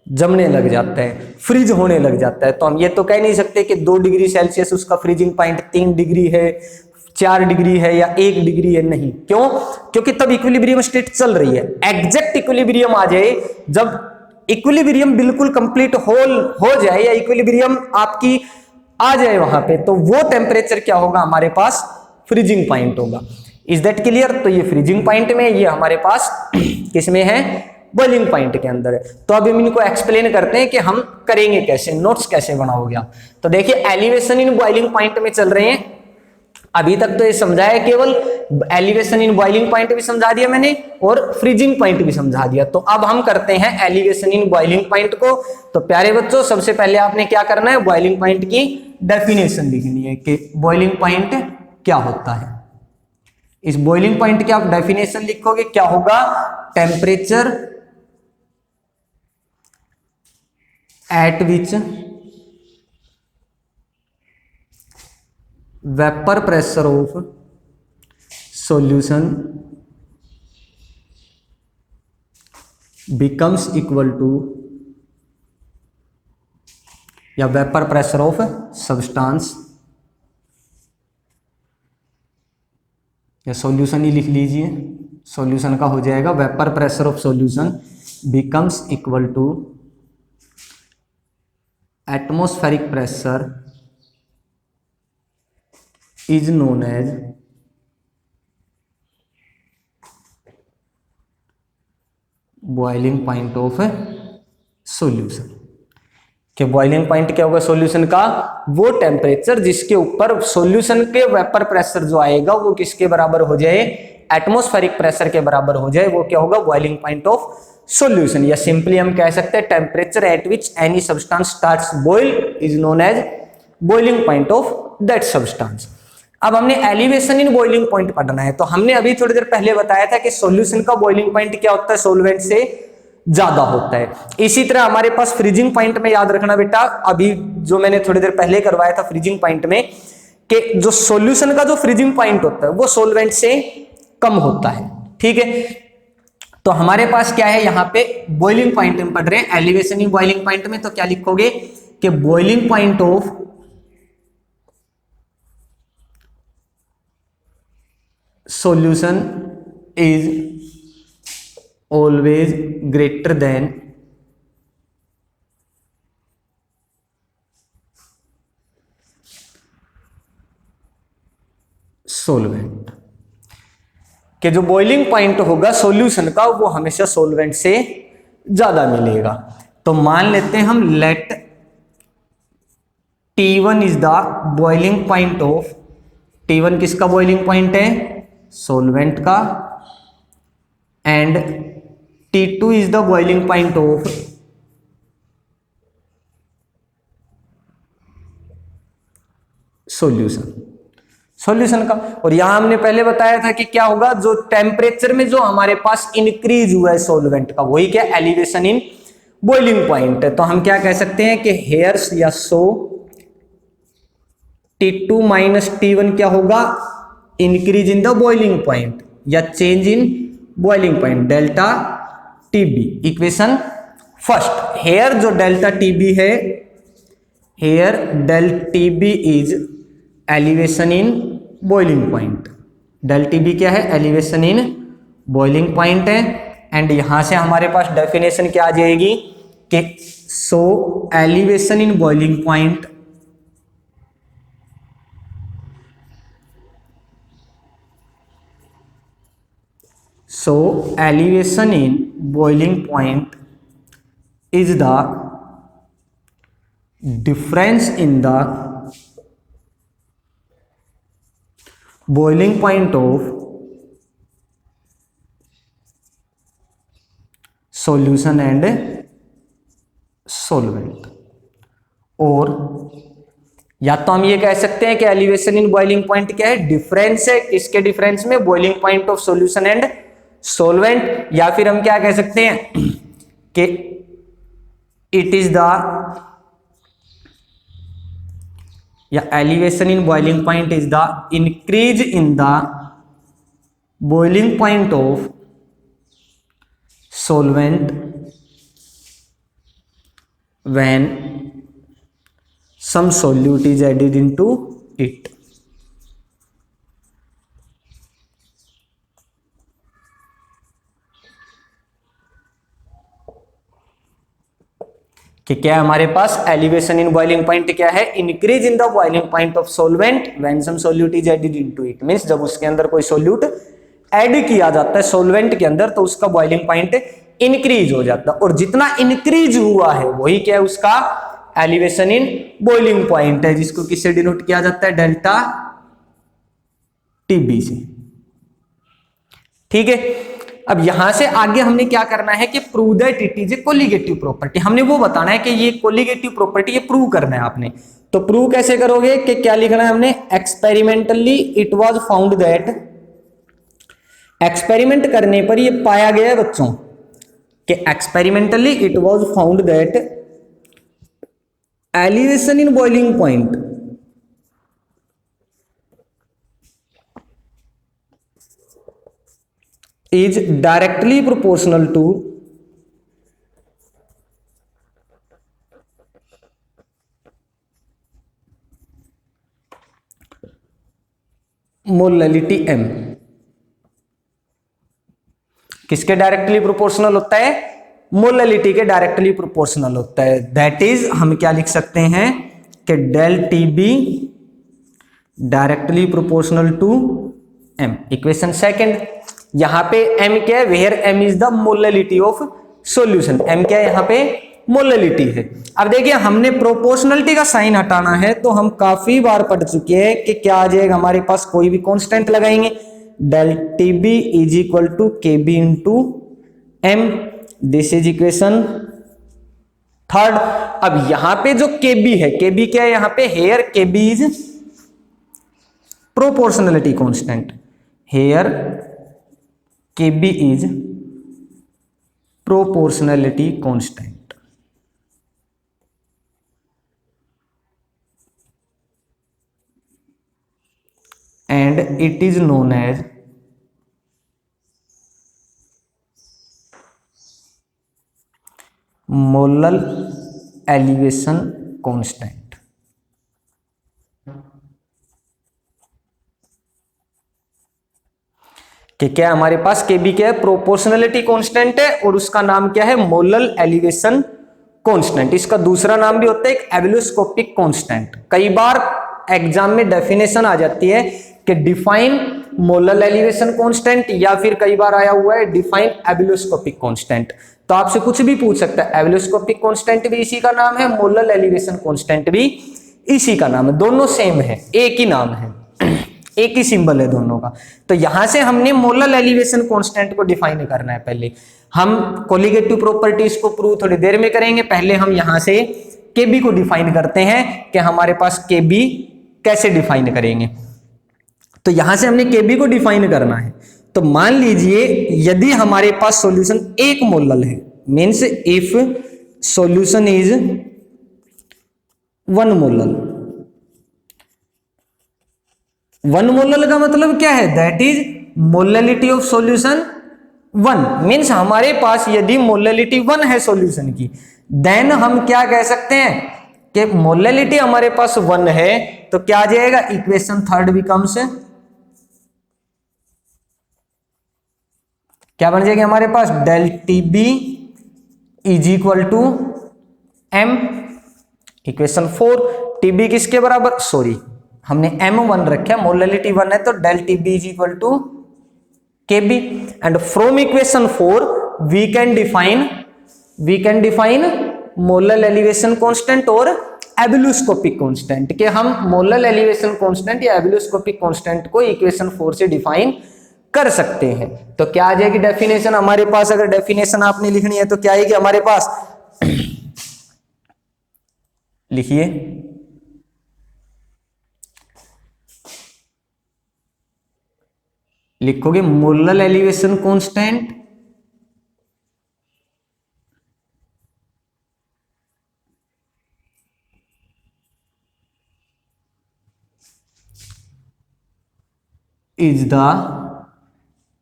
[SPEAKER 1] जमने लग जाता है, फ्रीज होने लग जाता है। तो हम ये तो कह नहीं सकते कि 2 डिग्री सेल्सियस उसका फ्रीजिंग पॉइंट, 3 डिग्री है, 4 डिग्री है या 1 डिग्री है, नहीं। क्यों, क्योंकि तब इक्विलिब्रियम स्टेट चल रही है। एग्जैक्ट इक्विलिब्रियम आ जाए, जब इक्विलिब्रियम बिल्कुल कंप्लीट हो जाए या इक्विलिब्रियम आपकी आ जाए वहां पे, तो वो टेम्परेचर क्या होगा, हमारे पास फ्रीजिंग पॉइंट होगा। Is that clear? तो ये फ्रीजिंग पॉइंट में, ये हमारे पास किसमें है, बॉइलिंग पॉइंट के अंदर है। तो अब हम इनको एक्सप्लेन करते हैं कि हम करेंगे कैसे, नोट्स कैसे बनाओगे आप। तो देखिए, एलिवेशन इन बॉइलिंग पॉइंट में चल रहे हैं। अभी तक तो ये समझाया, केवल एलिवेशन इन बॉइलिंग पॉइंट भी समझा दिया मैंने और फ्रीजिंग पॉइंट भी समझा दिया। तो अब हम करते हैं एलिवेशन इन बॉइलिंग पॉइंट को। तो प्यारे बच्चों, सबसे पहले आपने क्या करना है, बॉइलिंग पॉइंट की डेफिनेशन लिखनी है कि बॉइलिंग पॉइंट क्या होता है। इस बॉइलिंग पॉइंट की आप डेफिनेशन लिखोगे, क्या होगा, temperature at which vapor pressure of solution becomes equal to, या vapor pressure of substance, या सॉल्यूशन ही लिख लीजिए, सॉल्यूशन का हो जाएगा vapour pressure of solution becomes equal to atmospheric pressure is known as boiling point of solution। कि boiling point क्या होगा सॉल्यूशन का, वो टेम्परेचर जिसके ऊपर सॉल्यूशन के वेपर प्रेशर जो आएगा वो किसके बराबर हो जाए, एटमॉस्फेरिक प्रेशर के बराबर हो जाए, वो क्या होगा, बॉइलिंग पॉइंट ऑफ सॉल्यूशन। या सिंपली हम कह सकते हैं temperature at which any substance starts boil is known as boiling point of that substance. अब हमने एलिवेशन इन बॉइलिंग पॉइंट पढ़ना है। तो हमने अभी थोड़ी देर पहले बताया था कि सॉल्यूशन का बॉइलिंग पॉइंट क्या होता है, सॉल्वेंट से ज्यादा होता है। इसी तरह हमारे पास फ्रीजिंग पॉइंट में याद रखना बेटा, अभी जो मैंने थोड़ी देर पहले करवाया था फ्रीजिंग पॉइंट में, कि जो सॉल्यूशन का जो फ्रीजिंग पॉइंट होता है वो सॉल्वेंट से कम होता है। ठीक है, तो हमारे पास क्या है, यहाँ पे बॉइलिंग पॉइंट में पढ़ रहे हैं, एलिवेशन इन बॉइलिंग पॉइंट में। तो क्या लिखोगे कि boiling point of solution is always greater than solvent। कि जो बॉइलिंग पॉइंट होगा सॉल्यूशन का वो हमेशा सॉल्वेंट से ज्यादा मिलेगा। तो मान लेते हैं हम, let T1 is the boiling point of, T1 किसका बॉइलिंग पॉइंट है, सॉल्वेंट का, and T2 is the boiling point of solution का। और यहां हमने पहले बताया था कि क्या होगा, जो टेम्परेचर में जो हमारे पास इंक्रीज हुआ है सॉल्वेंट का, वही क्या, एलिवेशन इन बॉइलिंग पॉइंट है। तो हम क्या कह सकते हैं कि हेयर्स या सो T2 माइनस T1 क्या होगा, increase in the boiling point या change in boiling point, delta TB. Equation first, here जो डेल्टा टीबी है, here del TB is elevation in boiling point. Del TB क्या है, एलिवेशन इन बॉइलिंग पॉइंट है। एंड यहां से हमारे पास डेफिनेशन क्या आ जाएगी कि so elevation in boiling point so elevation in boiling point is the difference in the boiling point of solution and solvent। और या तो हम ये कह सकते हैं कि एलिवेशन इन बॉइलिंग पॉइंट क्या है, डिफरेंस है किसके डिफरेंस में, boiling point of solution and solvent. या फिर हम क्या कह सकते हैं कि इट इज द, या elevation in boiling point is the increase in the boiling point of solvent when some solute is added into it। कि क्या हमारे पास एलिवेशन इन बॉइलिंग पॉइंट क्या है, increase in the boiling point of solvent when some solute is added into it. Means जब उसके अंदर कोई सोल्यूट ऐड किया जाता है सॉल्वेंट के अंदर तो उसका बॉइलिंग पॉइंट इंक्रीज हो जाता है, और जितना इंक्रीज हुआ है वही क्या है, उसका एलिवेशन इन बॉइलिंग पॉइंट है, जिसको किससे डिनोट किया जाता है, डेल्टा टीबी से। ठीक है, अब यहां से आगे हमने क्या करना है कि prove that it is a colligative property. हमने वो बताना है कि ये कोलिगेटिव प्रॉपर्टी, ये प्रूव करना है आपने। तो प्रूव कैसे करोगे कि क्या लिखना है हमने, experimentally it was found that, experiment करने पर ये पाया गया है बच्चों कि experimentally it was found that elevation in boiling point is directly proportional to molality m। किसके डायरेक्टली प्रोपोर्शनल होता है, मोलैलिटी के डायरेक्टली प्रोपोर्शनल होता है। दैट इज हम क्या लिख सकते हैं कि del T B directly proportional to m। Equation second, यहां पे m क्या है, where m is the molality of solution. m क्या है यहां पे, मोलैलिटी है। अब देखिए हमने प्रोपोर्शनलिटी का साइन हटाना है तो हम काफी बार पढ़ चुके हैं कि क्या आ जाएगा हमारे पास, कोई भी कांस्टेंट लगाएंगे, del T B is equal to K B into M. This is equation third. अब यहां पे जो के बी है, के बी क्या है यहां पे, here K B is proportionality constant, here Kb is proportionality constant। and it is known as molal elevation constant. कि क्या हमारे पास Kb क्या है, प्रोपोर्शनलिटी कांस्टेंट है, और उसका नाम क्या है, मोलल एलिवेशन कांस्टेंट। इसका दूसरा नाम भी होता है एक एबिलोस्कोपिक कांस्टेंट। कई बार एग्जाम में डेफिनेशन आ जाती है कि डिफाइन मोलल एलिवेशन कांस्टेंट, या फिर कई बार आया हुआ है डिफाइन एबिलोस्कोपिक कांस्टेंट। तो आपसे कुछ भी पूछ सकता है, एबिलोस्कोपिक कांस्टेंट भी इसी का नाम है, मोलल एलिवेशन कांस्टेंट भी इसी का नाम है, दोनों सेम है, एक ही नाम है, एक ही सिंबल है दोनों का। तो यहां से हमने मोलल एलिवेशन कांस्टेंट को डिफाइन करना है। पहले हम कोलिगेटिव प्रॉपर्टीज को प्रूव थोड़ी देर में करेंगे, पहले हम यहां से Kb को डिफाइन करते हैं कि हमारे पास Kb कैसे डिफाइन करेंगे। तो यहां से हमने Kb को डिफाइन करना है। तो मान लीजिए यदि हमारे पास सॉल्यूशन 1 मोलल है, means if solution is 1 molal. 1 molal का मतलब क्या है, that is molality of solution 1। Means हमारे पास यदि मोलैलिटी 1 है सॉल्यूशन की, देन हम क्या कह सकते हैं कि मोलैलिटी हमारे पास 1 है, तो क्या आ जाएगा, इक्वेशन थर्ड बिकम्स क्या बन जाएगी हमारे पास, del T B is equal to M. Equation 4, TB किसके बराबर, सॉरी हमने m1 रखा है, मोलैलिटी 1 है, तो del TB is equal to K B. And from equation 4 we can define molar elevation constant और एबुलोस्कोपिक कांस्टेंट, कि हम मोलर एलिवेशन कांस्टेंट या एबुलोस्कोपिक कांस्टेंट को इक्वेशन 4 से डिफाइन कर सकते हैं। तो क्या आ जाएगी डेफिनेशन हमारे पास, अगर डेफिनेशन आपने लिखनी है तो क्या आएगी हमारे पास, लिखिए, लिखोगे molar elevation constant is the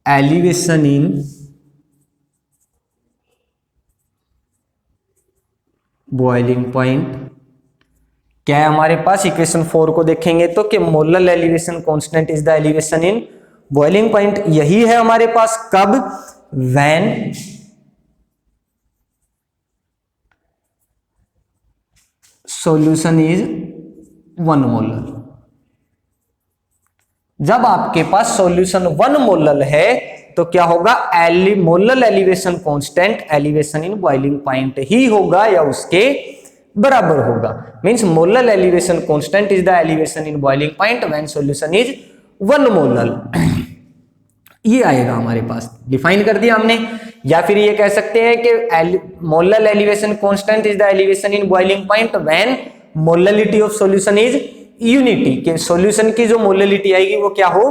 [SPEAKER 1] elevation in boiling point। क्या है हमारे पास, इक्वेशन 4 को देखेंगे तो कि molar elevation constant is the elevation in boiling point. यही है हमारे पास कब, व्हेन सॉल्यूशन इज 1 मोलर। जब आपके पास सॉल्यूशन 1 मोलर है तो क्या होगा, molar elevation constant elevation in boiling point ही होगा या उसके बराबर होगा। Means molar elevation constant is the elevation in boiling point when solution is 1 molar. ये आएगा हमारे पास, डिफाइन कर दिया हमने। या फिर ये कह सकते हैं कि molar elevation constant is the elevation in boiling point when molarity of solution is unity, के सॉल्यूशन की जो मोलरिटी आएगी वो क्या हो,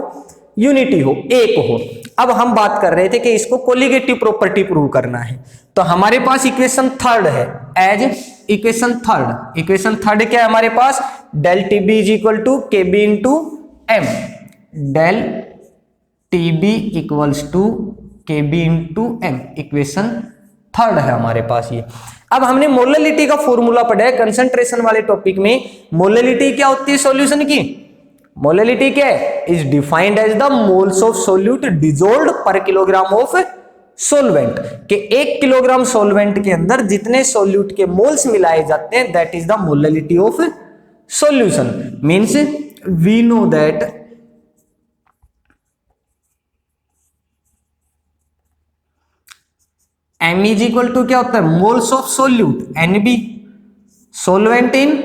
[SPEAKER 1] यूनिटी हो, एक हो। अब हम बात कर रहे थे कि इसको कोलिगेटिव प्रॉपर्टी प्रूव करना है, तो हमारे पास इक्वेशन 3 है, एज इक्वेशन 3। इक्वेशन 3 क्या है हमारे पास, del T B is equal to K B into M, del T B equals to K B into M. Equation 3 है हमारे पास ये। अब हमने मोलरिटी का फॉर्मूला पढ़ा है कंसंट्रेशन वाले टॉपिक में। मोलरिटी क्या होती है सॉल्यूशन की, मोलरिटी क्या है, is defined as the moles of solute dissolved per kilogram of solvent, के 1 किलोग्राम सोलवेंट के अंदर जितने सोल्यूट के मोल्स मिलाए जाते हैं, that is the molarity of solution. Means we know that M is equal to क्या होता है, moles of solute, n B solvent in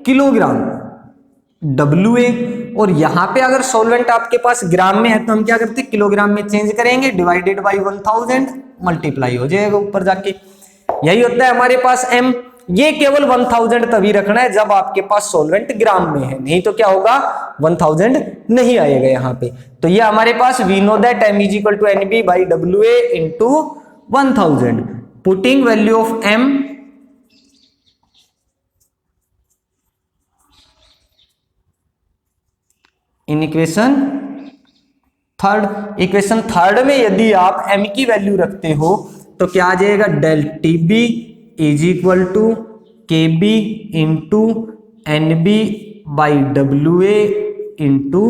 [SPEAKER 1] kilogram, W A. और यहां पे अगर सोलवेंट आपके पास ग्राम में है तो हम क्या करते हैं, किलोग्राम में चेंज करेंगे, डिवाइडेड बाय 1000, मल्टीप्लाई हो जाएगा ऊपर जाके। यही होता है हमारे पास एम। ये केवल 1000 तभी रखना है जब आपके पास सोलवेंट ग्राम में है, नहीं तो क्या होगा 1000 नहीं आएगा यहाँ पे। तो ये हमारे पास we know that M is equal to N B by W A into 1000, putting value of M in equation 3। Equation 3 में यदि आप m की वैल्यू रखते हो तो क्या आ जाएगा, del T B is equal to K B into N B by W A into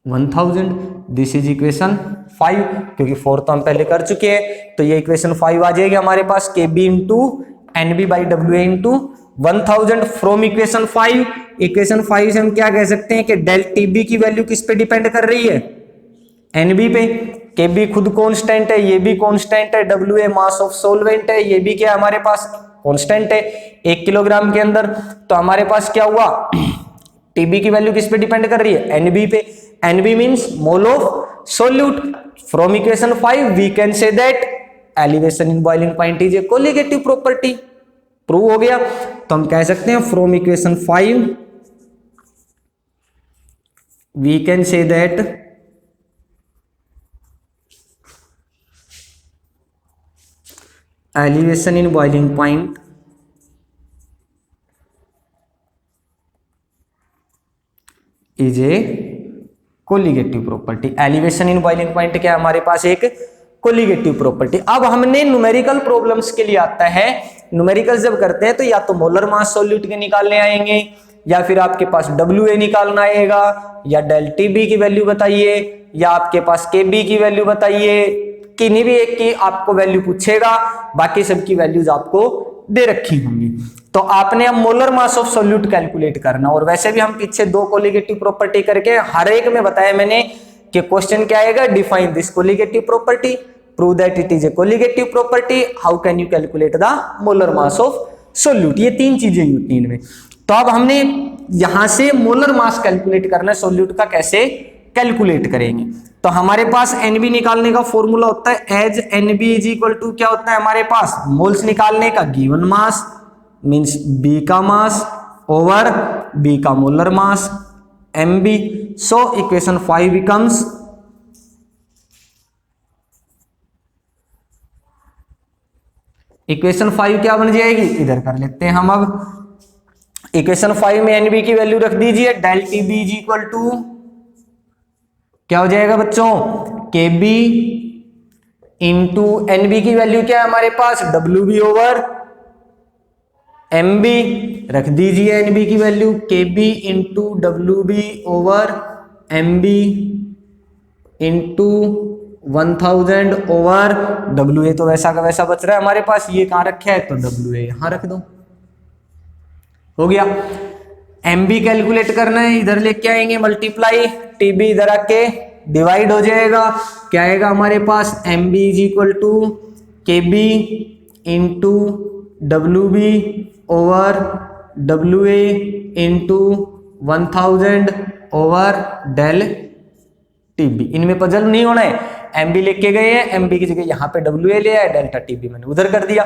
[SPEAKER 1] 1000। This is equation 5, क्योंकि 4 तो हम पहले कर चुके हैं, तो ये इक्वेशन 5 आ जाएगी हमारे पास, K B into N B by W A into 1000 from equation 5। Equation 5 से हम क्या कह सकते हैं कि डेल टी बी की वैल्यू किस पे डिपेंड कर रही है, एन बी पे। के बी खुद कांस्टेंट है, ये भी कांस्टेंट है, W A mass of solvent है, ये भी क्या हमारे पास कांस्टेंट है 1 किलोग्राम के अंदर। तो हमारे पास क्या हुआ, टीबी की वैल्यू किस पे डिपेंड कर रही है, एनबी पे। N B means mole of solute. From equation 5 we can say that elevation in boiling point is a colligative property. Prove हो गया। तो हम कह सकते हैं from equation 5 we can say that elevation in boiling point is a colligative property. Elevation in boiling point क्या है हमारे पास, एक कोलिगेटिव प्रॉपर्टी। अब हमने न्यूमेरिकल प्रॉब्लम्स के लिए आता है, न्यूमेरिकल जब करते हैं तो या तो मोलर मास सोल्यूट के निकालने आएंगे, या फिर आपके पास WA निकालना आएगा, या डेल TB की वैल्यू बताइए, या आपके पास KB की वैल्यू बताइए। किन्हीं भी एक की आपको वैल्यू पूछेगा, बाकी सबकी वैल्यूज आपको दे रखी होंगी। तो आपने अब molar mass of solute calculate करना, और वैसे भी हम पीछे 2 कोलिगेटिव प्रॉपर्टी करके हर एक में बताया मैंने कि क्वेश्चन क्या आएगा, define this colligative property, prove that it is a colligative property, how can you calculate the molar mass of solute. ये 3 चीजें होती हैं इनमें। तो अब हमने यहां से मोलर मास कैलकुलेट करना है, सॉल्यूट का कैसे कैलकुलेट करेंगे। तो हमारे पास एनबी निकालने का फॉर्मूला होता है as n B is equal to क्या होता है हमारे पास, मोल्स निकालने का गिवन मास मींस बी का मास ओवर बी का molar mass MB. So equation 5 becomes equation 5 क्या बन जाएगी, इधर कर लेते हैं हम। अब इक्वेशन 5 में एनबी की वैल्यू रख दीजिए, del T B is equal to क्या हो जाएगा बच्चों, के बी इंटू एनबी की वैल्यू क्या है हमारे पास, W B over M B. रख दीजिए एनबी की value K B into W B over M B into 1000 over W A. तो वैसा का वैसा बच रहा है हमारे पास, ये कहां रखा है तो डब्ल्यू ए यहां रख दो, हो गया। एम बी कैलकुलेट करना है, इधर लेके आएंगे मल्टीप्लाई, टी बी इधर आके डिवाइड हो जाएगा, क्या आएगा हमारे पास, M B is equal to K B into W B over W A into 1000 over del T B. इनमें पजल नहीं होना है, एम बी लेके गए हैं, एम बी की जगह यहाँ पे डब्ल्यू ए ले आया, डेल्टा टी बी मैंने उधर कर दिया।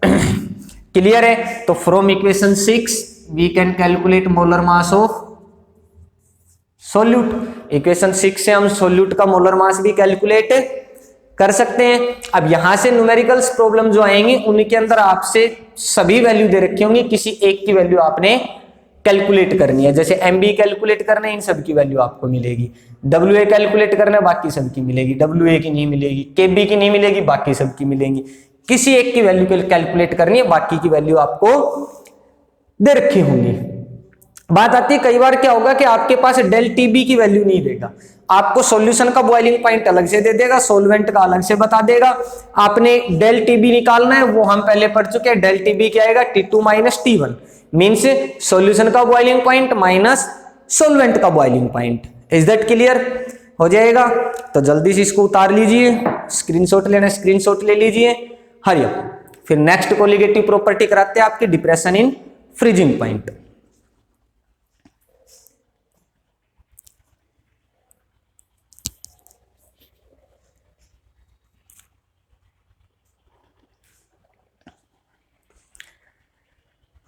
[SPEAKER 1] क्लियर है। तो from equation 6 we can calculate molar mass of solute. Equation 6 से हम सॉल्यूट का मोलर मास भी कैलकुलेट कर सकते हैं। अब यहां से न्यूमेरिकल्स प्रॉब्लम जो आएंगी उनके अंदर आपसे सभी वैल्यू दे रखी होंगी, किसी एक की वैल्यू आपने कैलकुलेट करनी है। जैसे एम बी कैलकुलेट करना है, इन सब की वैल्यू आपको मिलेगी, डब्ल्यू ए कैलकुलेट करना है, बाकी सबकी मिलेगी, डब्ल्यू ए की नहीं मिलेगी, के बी की नहीं मिलेगी, बाकी सबकी मिलेंगी। किसी एक की वैल्यू कैलकुलेट करनी है, बाकी की वैल्यू आपको दे रखी होंगी। बात आती है कई बार क्या होगा कि आपके पास डेल टीबी की वैल्यू नहीं देगा, आपको सॉल्यूशन का बॉइलिंग पॉइंट अलग से दे देगा, सॉल्वेंट का अलग से बता देगा। आपने डेल टीबी निकालना है, वो हम पहले पढ़ चुके हैं। डेल टीबी क्या आएगा, T2 minus T1 means solution का बॉइलिंग पॉइंट माइनस सॉल्वेंट का boiling point. Is that clear? हो जाएगा। तो जल्दी से इसको उतार लीजिए, स्क्रीनशॉट लेना, स्क्रीनशॉट ले लीजिए। हरिया फिर नेक्स्ट कोलिगेटिव प्रॉपर्टी कराते हैं आपकी, डिप्रेशन इन फ्रीजिंग पॉइंट।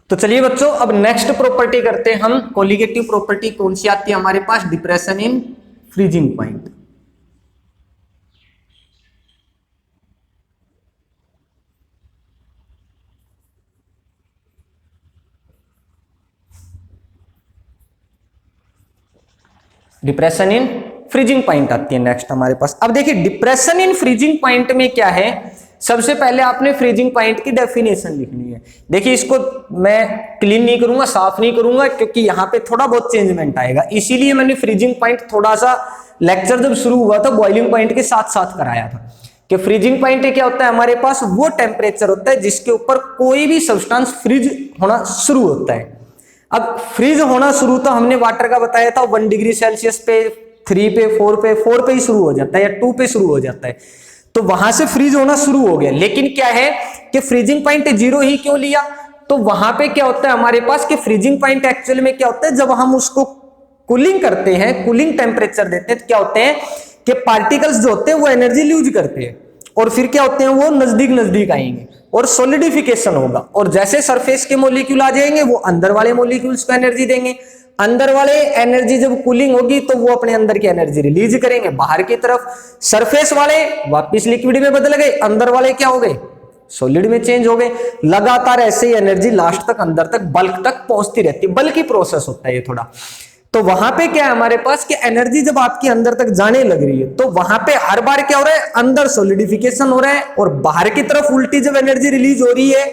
[SPEAKER 1] तो चलिए बच्चों अब नेक्स्ट प्रॉपर्टी करते हैं हम। कोलिगेटिव प्रॉपर्टी कौन सी आती है हमारे पास, depression in freezing point. Depression in freezing point आती है नेक्स्ट हमारे पास। अब देखिए डिप्रेशन इन फ्रीजिंग पॉइंट में क्या है, सबसे पहले आपने फ्रीजिंग पॉइंट की डेफिनेशन लिखनी है। देखिए इसको मैं क्लीन नहीं करूंगा, साफ नहीं करूंगा, क्योंकि यहाँ पे थोड़ा बहुत चेंजमेंट आएगा, इसीलिए मैंने फ्रीजिंग पॉइंट थोड़ा सा लेक्चर जब शुरू हुआ था बॉइलिंग पॉइंट के साथ साथ कराया था कि फ्रीजिंग पॉइंट क्या होता है हमारे पास, वो टेम्परेचर होता है जिसके ऊपर कोई भी सब्सटेंस फ्रीज होना शुरू होता है। अब फ्रीज होना शुरू तो हमने वाटर का बताया था 1 डिग्री सेल्सियस पे, 3 पे, 4 पे ही शुरू हो जाता है, या 2 पे शुरू हो जाता है। तो वहां से फ्रीज होना शुरू हो गया। लेकिन क्या है कि फ्रीजिंग पॉइंट 0 ही क्यों लिया, तो वहां पे क्या होता है हमारे पास कि फ्रीजिंग पॉइंट एक्चुअल में क्या होता है, जब हम उसको कूलिंग करते हैं, कूलिंग टेम्परेचर देते हैं, तो क्या होते हैं कि पार्टिकल्स जो होते हैं वो एनर्जी लूज करते हैं, और फिर क्या होते हैं वो नजदीक नजदीक आएंगे और सॉलिडिफिकेशन होगा, और जैसे सरफेस के मॉलिक्यूल आ जाएंगे वो अंदर वाले मॉलिक्यूल्स को एनर्जी देंगे। अंदर वाले एनर्जी जब कूलिंग होगी तो वो अपने अंदर की एनर्जी रिलीज करेंगे बाहर की तरफ। सरफेस वाले वापस लिक्विड में बदल गए, अंदर वाले क्या हो गए, सॉलिड में चेंज हो गए। लगातार ऐसे ही एनर्जी लास्ट तक अंदर तक बल्क तक पहुंचती रहती है, बल्कि प्रोसेस होता है ये थोड़ा। तो वहां पे क्या है हमारे पास कि एनर्जी जब आपकी अंदर तक जाने लग रही है तो वहां पे हर बार क्या हो रहा है, अंदर सॉलिडिफिकेशन हो रहा है, और बाहर की तरफ उल्टी जब एनर्जी रिलीज हो रही है,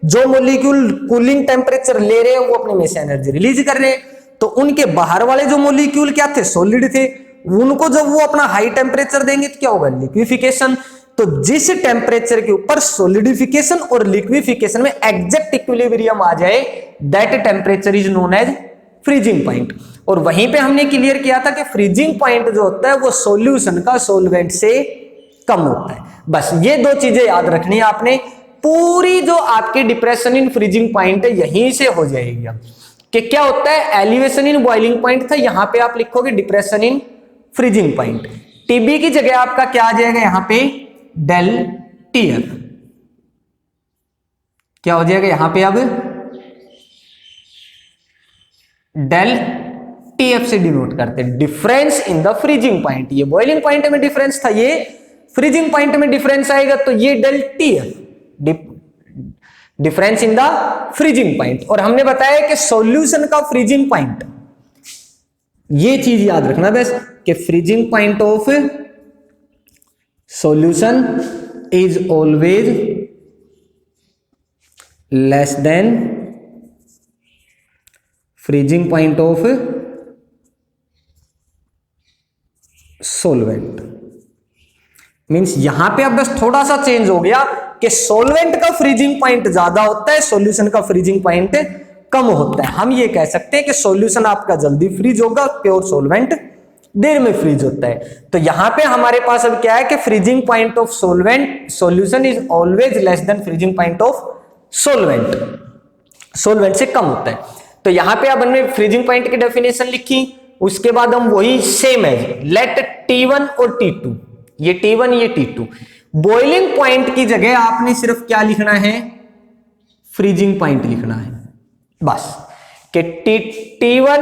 [SPEAKER 1] जो मॉलिक्यूल कूलिंग टेम्परेचर ले रहे हैं वो अपने में से एनर्जी रिलीज कर रहे हैं। तो उनके बाहर वाले जो मॉलिक्यूल क्या थे, सॉलिड थे, उनको जब वो अपना हाई टेम्परेचर देंगे तो क्या होगा, लिक्विफिकेशन। तो जिस टेम्परेचर के ऊपर सोलिडिफिकेशन और लिक्विफिकेशन में एग्जैक्ट इक्विलिब्रियम आ जाए, that temperature is known as freezing point. और वहीं पे हमने क्लियर किया था कि फ्रीजिंग पॉइंट जो होता है वो सॉल्यूशन का सॉल्वेंट से कम होता है। बस ये दो चीजें याद रखनी है आपने। पूरी जो आपकी डिप्रेशन इन फ्रीजिंग पॉइंट है यहीं से हो जाएगी। कि क्या होता है, एलिवेशन इन बॉइलिंग पॉइंट था, यहां पे आप लिखोगे depression in freezing point. TB की जगह आपका क्या आ जाएगा यहां पे, डेल टीएफ। क्या हो जाएगा यहां पे, अब डेल टीएफ से डिनोट करते हैं difference in the freezing point. ये बॉइलिंग पॉइंट में डिफरेंस था, ये फ्रीजिंग पॉइंट में डिफरेंस आएगा, तो ये del T F, difference in the freezing point. और हमने बताया कि सॉल्यूशन का फ्रीजिंग पॉइंट, ये चीज याद रखना बस, कि freezing point of solution is always less than freezing point of solvent. Means यहां पे अब बस थोड़ा सा चेंज हो गया कि सॉल्वेंट का फ्रीजिंग पॉइंट ज्यादा होता है, सॉल्यूशन का फ्रीजिंग पॉइंट कम होता है। हम ये कह सकते हैं कि सॉल्यूशन आपका जल्दी फ्रीज होगा, प्योर सॉल्वेंट देर में फ्रीज होता है। तो यहां पे हमारे पास अब क्या है कि freezing point of solvent, solution is always less than freezing point of solvent, solvent से कम होता है। तो यहां पे अब हमने फ्रीजिंग पॉइंट की डेफिनेशन लिखी, उसके बाद हम वही सेम है, लेट T1 और T2, ये T1 ये T2। बॉइलिंग पॉइंट की जगह आपने सिर्फ क्या लिखना है, फ्रीजिंग पॉइंट लिखना है बस। कि T1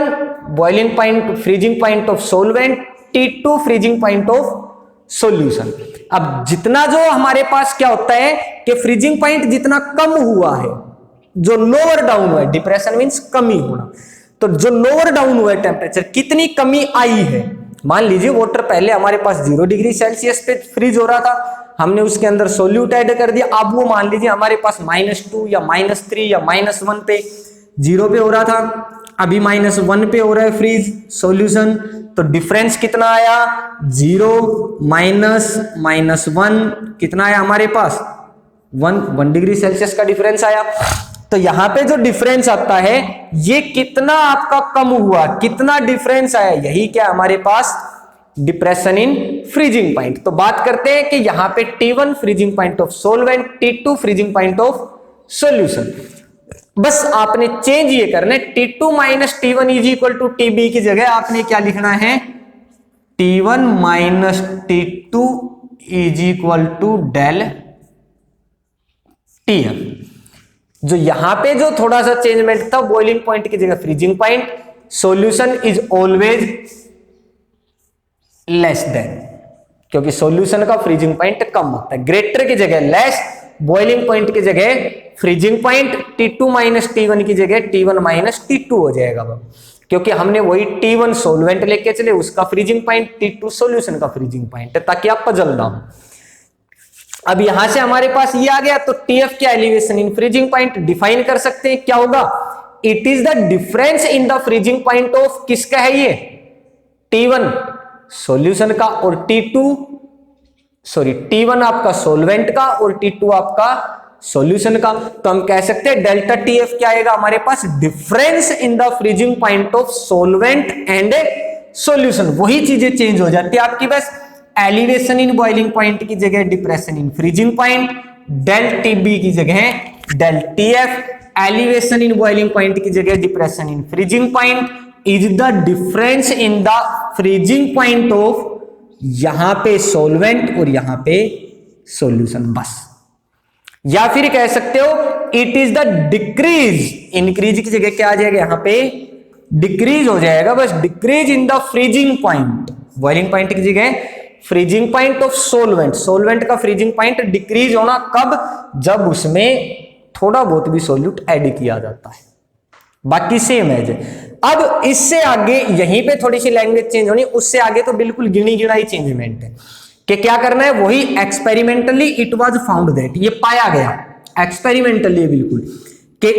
[SPEAKER 1] boiling point freezing point of solvent, T2 freezing point of solution. अब जितना जो हमारे पास क्या होता है कि फ्रीजिंग पॉइंट जितना कम हुआ है, जो लोअर डाउन हुआ है, डिप्रेशन मींस कमी होना, तो जो लोअर डाउन हुआ है टेम्परेचर, कितनी कमी आई है। मान लीजिए वाटर पहले हमारे पास 0 डिग्री सेल्सियस पे फ्रीज हो रहा था, हमने उसके अंदर सोल्यूट ऐड कर दिया, अब वो मान लीजिए हमारे पास -2 या -3 या -1 पे 0 पे हो रहा था, अभी -1 पे हो रहा है फ्रीज सॉल्यूशन। तो डिफरेंस कितना आया, 0 -1 कितना आया हमारे पास, 1 डिग्री सेल्सियस का डिफरेंस आया। तो यहां पे जो डिफरेंस आता है ये कितना आपका कम हुआ, कितना डिफरेंस आया, यही क्या हमारे पास डिप्रेशन इन फ्रीजिंग पॉइंट। तो बात करते हैं कि यहां पे T1 freezing point of solvent, T2 freezing point of solution. बस आपने चेंज ये करना है, T2 - T1 is equal to TB की जगह आपने क्या लिखना है, T1 - T2 is equal to del TF। जो यहां पे जो थोड़ा सा चेंजमेंट था, बॉइलिंग पॉइंट की जगह freezing point, solution is always less than, क्योंकि सॉल्यूशन का फ्रीजिंग पॉइंट कम होता है, ग्रेटर की जगह लेस, बॉइलिंग पॉइंट की जगह फ्रीजिंग पॉइंट, T2 - T1 की जगह T1 - T2 हो जाएगा वो, क्योंकि हमने वही T1 सॉल्वेंट लेके चले, उसका फ्रीजिंग पॉइंट, T2 सॉल्यूशन का फ्रीजिंग पॉइंट, ताकि आप पजल ना हो। अब यहां से हमारे पास ये आ गया, तो TF क्या elevation in freezing point define कर सकते हैं, क्या होगा, it is the difference in the freezing point of किसका है ये, T1 सॉल्यूशन का और T1 आपका सॉल्वेंट का और T2 आपका सॉल्यूशन का। तो हम कह सकते हैं डेल्टा TF क्या आएगा हमारे पास, difference in the freezing point of solvent and solution. वही चीजें चेंज हो जाती है आपकी, बस एलिवेशन इन बॉइलिंग पॉइंट की जगह depression in freezing point, del TB की जगह del TF, elevation in boiling point की जगह depression in freezing point is the difference in the freezing point of यहां पे सॉल्वेंट और यहां पे सॉल्यूशन बस। या फिर कह सकते हो it is the decrease, increase की जगह क्या आ जाएगा यहां पे, डिक्रीज हो जाएगा बस, decrease in the freezing point, boiling point की जगह freezing point of solvent, solvent का फ्रीजिंग पॉइंट डिक्रीज होना कब, जब उसमें थोड़ा बहुत भी सॉल्यूट ऐड किया जाता है, बाकी सेम है। अब इससे आगे यहीं पे थोड़ी सी लैंग्वेज चेंज होनी, उससे आगे तो बिल्कुल गिनी गिनाई चेंजमेंट है कि क्या करना है, वही experimentally it was found that, ये पाया गया एक्सपेरिमेंटली बिल्कुल कि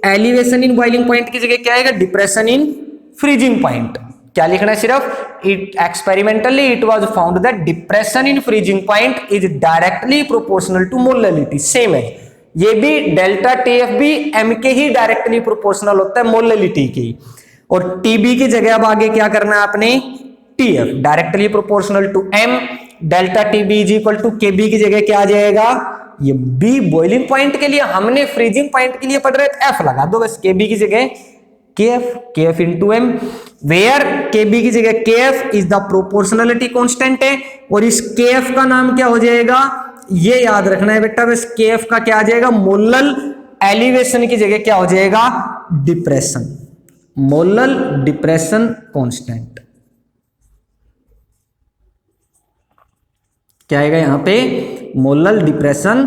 [SPEAKER 1] एलिवेशन इन बॉइलिंग पॉइंट की जगह क्या आएगा, डिप्रेशन इन फ्रीजिंग पॉइंट, क्या लिखना है सिर्फ, it experimentally it was found that depression in freezing point is directly proportional to molality. Same है, ये भी डेल्टा टीएफ भी एम के ही डायरेक्टली प्रोपोर्शनल होता है मोललिटी की, और टीबी की जगह अब आगे क्या करना है आपने, TF directly proportional to M, delta TB is equal to KB की जगह क्या आ जाएगा, ये बी बॉइलिंग पॉइंट के लिए, हमने फ्रीजिंग पॉइंट के लिए पढ़ रहे थे, एफ लगा दो बस, केबी की जगह केएफ इंटू एम, वेयर केबी की जगह KF is the proportionality constant है, और इस केएफ का नाम क्या हो जाएगा, ये याद रखना है बेटा, बस केएफ का क्या आ जाएगा, मोलल एलिवेशन की जगह क्या हो जाएगा, डिप्रेशन, मोलल डिप्रेशन कांस्टेंट, क्या आएगा यहां पे, मोलल डिप्रेशन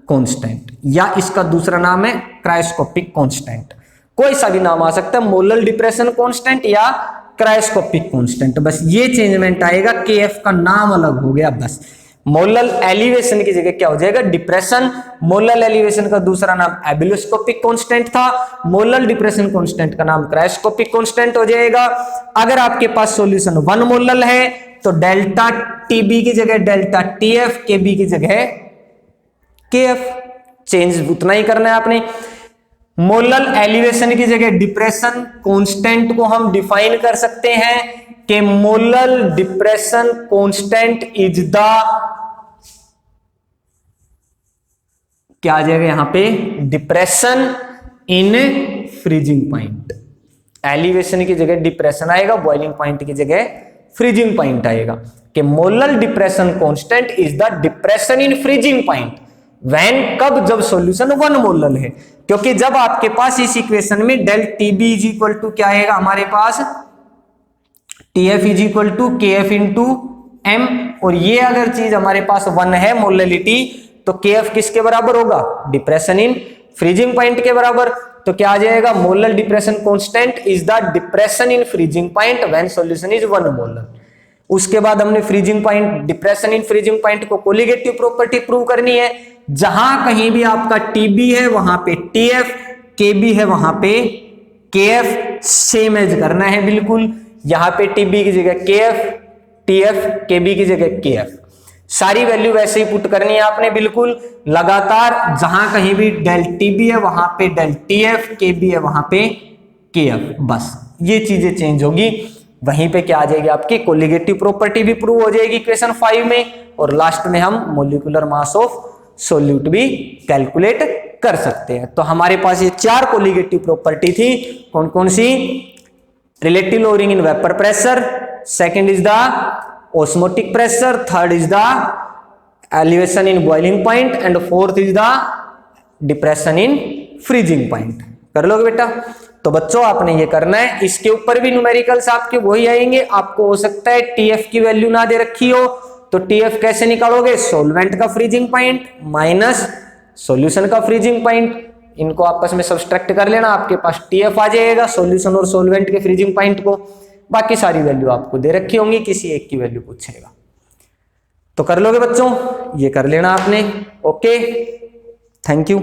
[SPEAKER 1] कांस्टेंट, या इसका दूसरा नाम है क्रायोस्कोपिक कांस्टेंट, कोई सा भी नाम आ सकता है, मोलल डिप्रेशन कांस्टेंट या क्रायोस्कोपिक कांस्टेंट, बस ये चेंजमेंट आएगा, केएफ का नाम अलग हो गया बस, मोलल एलिवेशन की जगह क्या हो जाएगा, डिप्रेशन, मोलल एलिवेशन का दूसरा नाम एबिलोस्कोपिक कांस्टेंट था, मोलल डिप्रेशन कांस्टेंट का नाम क्रायोस्कोपिक कांस्टेंट हो जाएगा। अगर आपके पास सॉल्यूशन 1 मोलल है तो डेल्टा टीबी की जगह डेल्टा टीएफ, केबी की जगह केएफ, चेंज उतना ही करना है आपने। मोलल एलिवेशन की जगह डिप्रेशन कांस्टेंट को हम डिफाइन कर सकते हैं कि molal depression constant is the, क्या आ जाएगा यहां पे, depression in freezing point, elevation की जगह डिप्रेशन आएगा, बॉइलिंग पॉइंट की जगह फ्रीजिंग पॉइंट आएगा, कि molal depression constant is the depression in freezing point when, कब, जब सॉल्यूशन 1 मोलल है, क्योंकि जब आपके पास इस इक्वेशन में del TB is equal to क्या आएगा हमारे पास, TF is equal to KF into M, और ये अगर चीज हमारे पास 1 है मोललिटी, तो केएफ किसके बराबर होगा, डिप्रेशन इन फ्रीजिंग पॉइंट के बराबर, तो क्या आ जाएगा, molal depression constant is the depression in freezing point when solution is 1 molal. उसके बाद हमने freezing point, depression in freezing point को कोलिगेटिव प्रॉपर्टी प्रूव करनी है, जहां कहीं भी आपका टीबी है वहां पे टीएफ, केबी है वहां पे केएफ, सेम एज करना है बिल्कुल, यहां पे टीबी की जगह केएफ, टीएफ, केबी की जगह केएफ, सारी वैल्यू वैसे ही पुट करनी है आपने बिल्कुल लगातार, जहां कहीं भी डेल टीबी है वहां पे डेल टीएफ, केबी है वहां पे केएफ, बस ये चीजें चेंज होगी, वहीं पे क्या आ जाएगी आपकी कोलिगेटिव प्रॉपर्टी भी प्रूव हो जाएगी इक्वेशन 5 में, और लास्ट में हम मोलिकुलर मास ऑफ सोल्यूट भी कैलकुलेट कर सकते हैं। तो हमारे पास ये 4 कोलिगेटिव प्रॉपर्टी थी, कौन कौन सी, relative lowering in vapour pressure, second is the osmotic pressure, third is the elevation in boiling point, and fourth is the depression in freezing point. कर लोगे बेटा? तो बच्चों आपने ये करना है, इसके ऊपर भी न्यूमेरिकल्स आपके वही आएंगे, आपको हो सकता है टीएफ की वैल्यू ना दे रखी हो, तो टीएफ कैसे निकालोगे, सॉल्वेंट का फ्रीजिंग पॉइंट माइनस सॉल्यूशन का फ्रीजिंग पॉइंट, इनको आपस में सब्सट्रैक्ट कर लेना, आपके पास टीएफ आ जाएगा सॉल्यूशन और सॉल्वेंट के फ्रीजिंग पॉइंट को, बाकी सारी वैल्यू आपको दे रखी होंगी, किसी एक की वैल्यू पूछेगा। तो कर लोगे बच्चों, ये कर लेना आपने। Okay, thank you.